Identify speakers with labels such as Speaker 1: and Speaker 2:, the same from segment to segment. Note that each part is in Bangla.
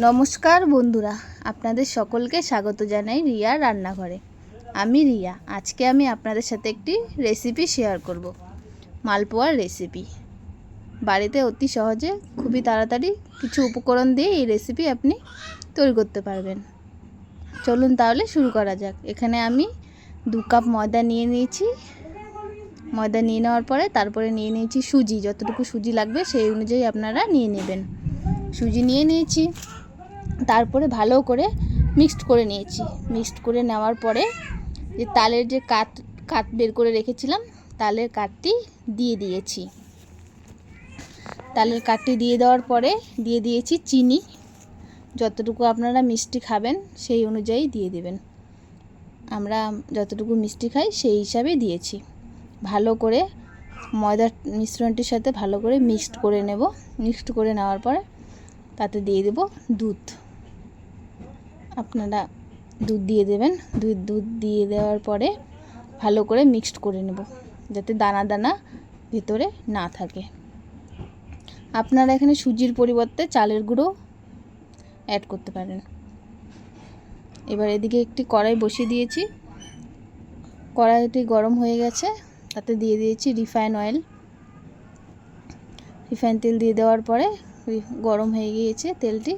Speaker 1: নমস্কার বন্ধুরা, আপনাদের সকলকে স্বাগত জানাই রিয়ার রান্নাঘরে। আমি রিয়া। আজকে আমি আপনাদের সাথে একটি রেসিপি শেয়ার করব, মালপোয়ার রেসিপি। বাড়িতে অতি সহজে খুবই তাড়াতাড়ি কিছু উপকরণ দিয়ে এই রেসিপি আপনি তৈরি করতে পারবেন। চলুন তাহলে শুরু করা যাক। এখানে আমি 2 কাপ ময়দা নিয়ে নিয়েছি। ময়দা নিয়ে নেওয়ার পরে তারপরে নিয়ে নিয়েছি সুজি। যতটুকু সুজি লাগবে সেই অনুযায়ী আপনারা নিয়ে নেবেন। সুজি নিয়ে নিয়েছি, তারপরে ভালো করে মিক্সড করে নিয়েছি। মিক্সড করে নেওয়ার পরে যে তালের যে কাঠ বের করে রেখেছিলাম, তালের কাঠটি দিয়ে দিয়েছি। তালের কাঠটি দিয়ে দেওয়ার পরে দিয়ে দিয়েছি চিনি। যতটুকু আপনারা মিষ্টি খাবেন সেই অনুযায়ী দিয়ে দেবেন। আমরা যতটুকু মিষ্টি খাই সেই হিসাবে দিয়েছি। ভালো করে ময়দার মিশ্রণটির সাথে ভালো করে মিক্সড করে নেব। মিক্সড করে নেওয়ার পরে তাতে দিয়ে দেব দুধ। আপনারা দুধ দিয়ে দেবেন। দুধ দিয়ে দেওয়ার পরে ভালো করে মিক্সড করে নেব, যাতে দানা দানা ভিতরে না থাকে। আপনারা এখানে সুজির পরিবর্তে চালের গুঁড়ো অ্যাড করতে পারেন। এবার এদিকে একটি কড়াই বসিয়ে দিয়েছি। কড়াইটি গরম হয়ে গেছে, তাতে দিয়ে দিয়েছি রিফাইন অয়েল। রিফাইন তেল দিয়ে দেওয়ার পরে গরম হয়ে গিয়েছে তেলটি।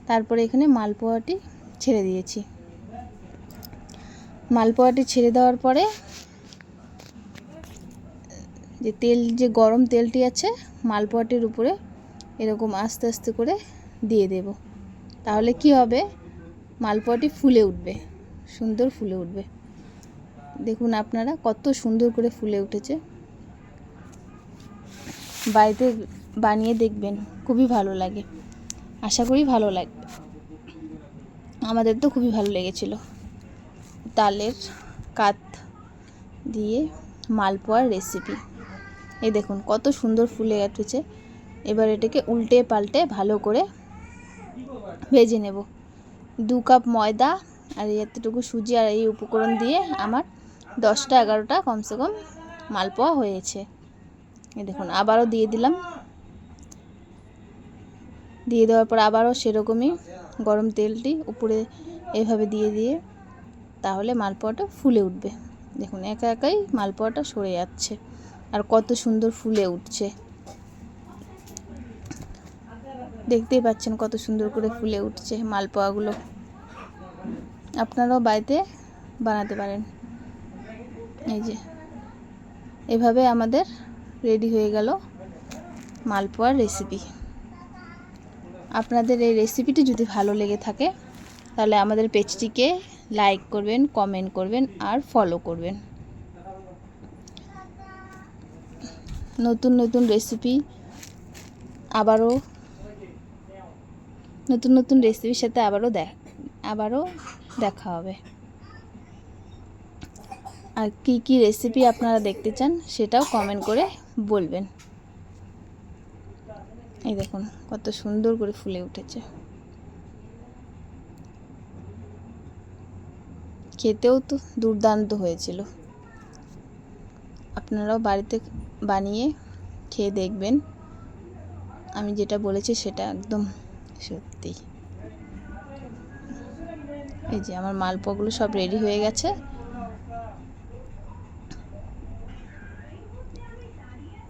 Speaker 1: তারপরে এখানে মালপোয়াটি ছেড়ে দিয়েছি। মালপোয়াটি ছেড়ে দেওয়ার পরে যে গরম তেলটি আছে মালপোয়াটির উপরে এরকম আস্তে আস্তে করে দিয়ে দেব। তাহলে কি হবে, মালপোয়াটি ফুলে উঠবে, সুন্দর ফুলে উঠবে। দেখুন আপনারা কত সুন্দর করে ফুলে উঠেছে। বাড়িতে বানিয়ে দেখবেন, খুবই ভালো লাগে। আশা করি ভালো লাগবে। আমাদের তো খুবই ভালো লেগেছিল। তালের কাঠ দিয়ে মালপোয়ার রেসিপি। এই দেখুন কত সুন্দর ফুলে উঠেছে। এবার এটাকে উল্টে পাল্টে ভালো করে ভেজে নেব। 2 কাপ ময়দা আর এতটুকু সুজি আর এই উপকরণ দিয়ে আমার 10টা 11টা কমসে কম মালপোয়া হয়েছে। এই দেখুন আবারও দিয়ে দিলাম। দিয়ে দেওয়ার পর আবারও সেরকমই গরম তেলটি উপরে এভাবে দিয়ে তাহলে মালপোয়াটা ফুলে উঠবে। দেখুন একা একাই মালপোয়াটা সরে যাচ্ছে আর কত সুন্দর ফুলে উঠছে। দেখতেই পাচ্ছেন কত সুন্দর করে ফুলে উঠছে মালপোয়াগুলো। আপনারাও বাড়িতে বানাতে পারেন। এই যে এভাবে আমাদের রেডি হয়ে গেল মালপোয়ার রেসিপি। আপনাদের এই রেসিপিটি যদি ভালো লেগে থাকে তাহলে আমাদের পেজটিকে লাইক করবেন, কমেন্ট করবেন আর ফলো করবেন। নতুন নতুন রেসিপি নতুন রেসিপির সাথে আবারও দেখা হবে। আর কি রেসিপি আপনারা দেখতে চান সেটাও কমেন্ট করে বলবেন। এই দেখুন কত সুন্দর করে ফুলে উঠেছে। খেতেও তো দুর্দান্ত হয়েছিল। আপনারাও বাড়িতে বানিয়ে খেয়ে দেখবেন। আমি যেটা বলেছি সেটা একদম সত্যি। এই যে আমার মালপোয়াগুলো সব রেডি হয়ে গেছে।